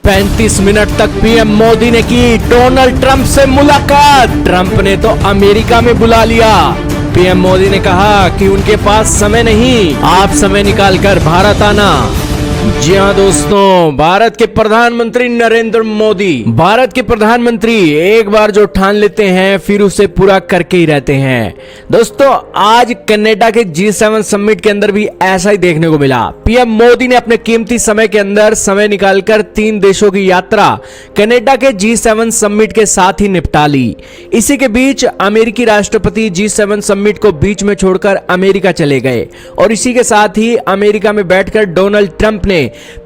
35 minute तक PM Modi ने की डोनाल्ड ट्रंप से मुलाकात। ट्रंप ने तो अमेरिका में बुला लिया। पीएम मोदी ने कहा कि उनके पास समय नहीं, आप समय निकालकर भारत आना। जी हाँ दोस्तों, भारत के प्रधानमंत्री नरेंद्र मोदी, भारत के प्रधानमंत्री एक बार जो ठान लेते हैं फिर उसे पूरा करके ही रहते हैं। दोस्तों, आज कनाडा के G7 समिट के अंदर भी ऐसा ही देखने को मिला। पीएम मोदी ने अपने कीमती समय के अंदर समय निकालकर 3 देशों की यात्रा कनाडा के G7 समिट के साथ ही निपटा ली। इसी के बीच अमेरिकी राष्ट्रपति G7 समिट को बीच में छोड़कर अमेरिका चले गए और इसी के साथ ही अमेरिका में बैठकर डोनाल्ड ट्रंप ने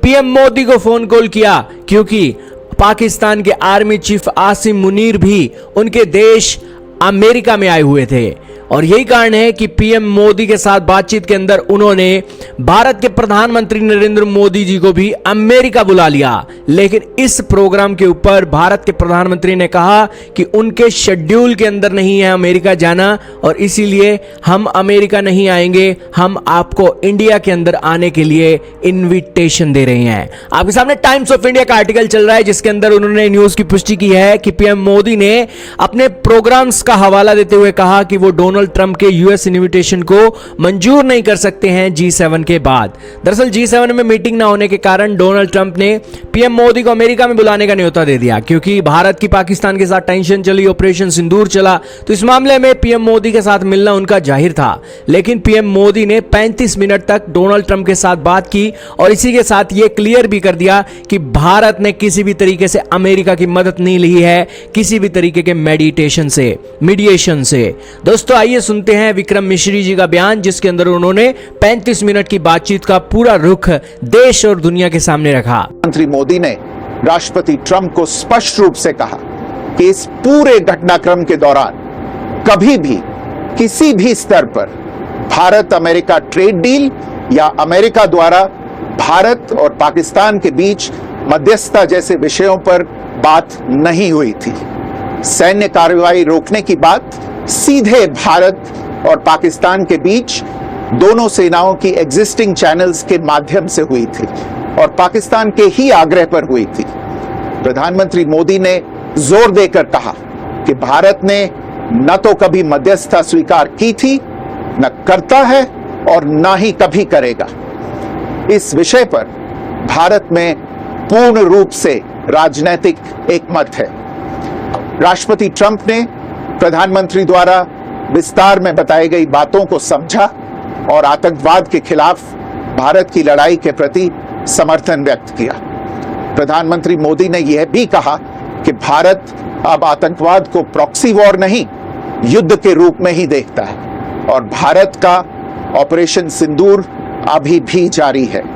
पीएम मोदी को फोन कॉल किया, क्योंकि पाकिस्तान के आर्मी चीफ आसिम मुनीर भी उनके देश अमेरिका में आए हुए थे। और यही कारण है कि पीएम मोदी के साथ बातचीत के अंदर उन्होंने भारत के प्रधानमंत्री नरेंद्र मोदी जी को भी अमेरिका बुला लिया। लेकिन इस प्रोग्राम के ऊपर भारत के प्रधानमंत्री ने कहा कि उनके शेड्यूल के अंदर नहीं है अमेरिका जाना और इसीलिए हम अमेरिका नहीं आएंगे, हम आपको इंडिया के अंदर आने के लिए इन्विटेशन दे रहे हैं। आपके सामने टाइम्स ऑफ इंडिया का आर्टिकल चल रहा है जिसके अंदर उन्होंने न्यूज की पुष्टि की है कि पीएम मोदी ने अपने प्रोग्राम्स का हवाला देते हुए कहा कि वो डोनाल्ड ट्रंप के यूएस इनविटेशन को मंजूर नहीं कर सकते हैं G7 के बाद। दरअसल G7 में मीटिंग ना होने के कारण डोनाल्ड ट्रंप ने पीएम मोदी को अमेरिका में बुलाने का न्योता दे दिया, क्योंकि भारत की पाकिस्तान के साथ टेंशन चली, ऑपरेशन सिंदूर चला, तो इस मामले में पीएम मोदी के साथ मिलना उनका जाहिर था। लेकिन पीएम मोदी ने 35 मिनट तक डोनाल्ड ट्रंप के साथ बात की और इसी के साथ यह क्लियर भी कर दिया कि भारत ने किसी भी तरीके से अमेरिका की मदद नहीं ली है, किसी भी तरीके के मीडिएशन से। दोस्तों, आइए सुनते हैं विक्रम मिश्री जी का बयान, जिसके अंदर उन्होंने 35 मिनट की बातचीत का पूरा रुख देश और दुनिया के सामने रखा। प्रधानमंत्री मोदी ने राष्ट्रपति ट्रंप को स्पष्ट रूप से कहा कि इस पूरे घटनाक्रम के दौरान कभी भी किसी भी स्तर पर भारत अमेरिका ट्रेड डील या अमेरिका द्वारा भारत और पाकिस्तान के बीच मध्यस्थता जैसे विषयों पर बात नहीं हुई थी। सैन्य कार्रवाई रोकने की बात सीधे भारत और पाकिस्तान के बीच दोनों सेनाओं की एग्जिस्टिंग चैनल्स के माध्यम से हुई थी और पाकिस्तान के ही आग्रह पर हुई थी। प्रधानमंत्री मोदी ने जोर देकर कहा कि भारत ने न तो कभी मध्यस्थता स्वीकार की थी, न करता है और न ही कभी करेगा। इस विषय पर भारत में पूर्ण रूप से राजनीतिक एकमत है। राष्ट्रपति ट्रंप ने प्रधानमंत्री द्वारा विस्तार में बताई गई बातों को समझा और आतंकवाद के खिलाफ भारत की लड़ाई के प्रति समर्थन व्यक्त किया। प्रधानमंत्री मोदी ने यह भी कहा कि भारत अब आतंकवाद को प्रॉक्सी वॉर नहीं, युद्ध के रूप में ही देखता है और भारत का ऑपरेशन सिंदूर अभी भी जारी है।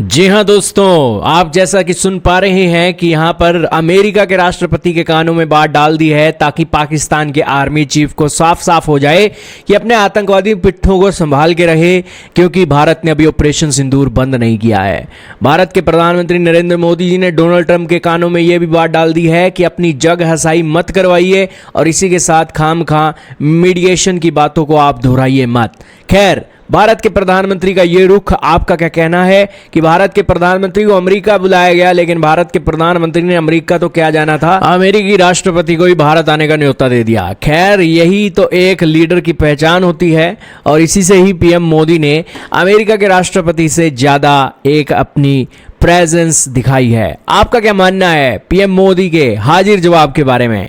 जी हाँ दोस्तों, आप जैसा कि सुन पा रहे हैं कि यहाँ पर अमेरिका के राष्ट्रपति के कानों में बात डाल दी है ताकि पाकिस्तान के आर्मी चीफ को साफ साफ हो जाए कि अपने आतंकवादी पिट्ठों को संभाल के रहे, क्योंकि भारत ने अभी ऑपरेशन सिंदूर बंद नहीं किया है। भारत के प्रधानमंत्री नरेंद्र मोदी जी ने डोनाल्ड ट्रंप के कानों में यह भी बात डाल दी है कि अपनी जग हसाई मत करवाइए और इसी के साथ खामखा मीडिएशन की बातों को आप दोहराइए मत। खैर, भारत के प्रधानमंत्री का ये रुख, आपका क्या कहना है कि भारत के प्रधानमंत्री को अमेरिका बुलाया गया, लेकिन भारत के प्रधानमंत्री ने अमेरिका तो क्या जाना था, अमेरिकी राष्ट्रपति को ही भारत आने का न्योता दे दिया। खैर, यही तो एक लीडर की पहचान होती है और इसी से ही पीएम मोदी ने अमेरिका के राष्ट्रपति से ज्यादा एक अपनी प्रेजेंस दिखाई है। आपका क्या मानना है पीएम मोदी के हाजिर जवाब के बारे में?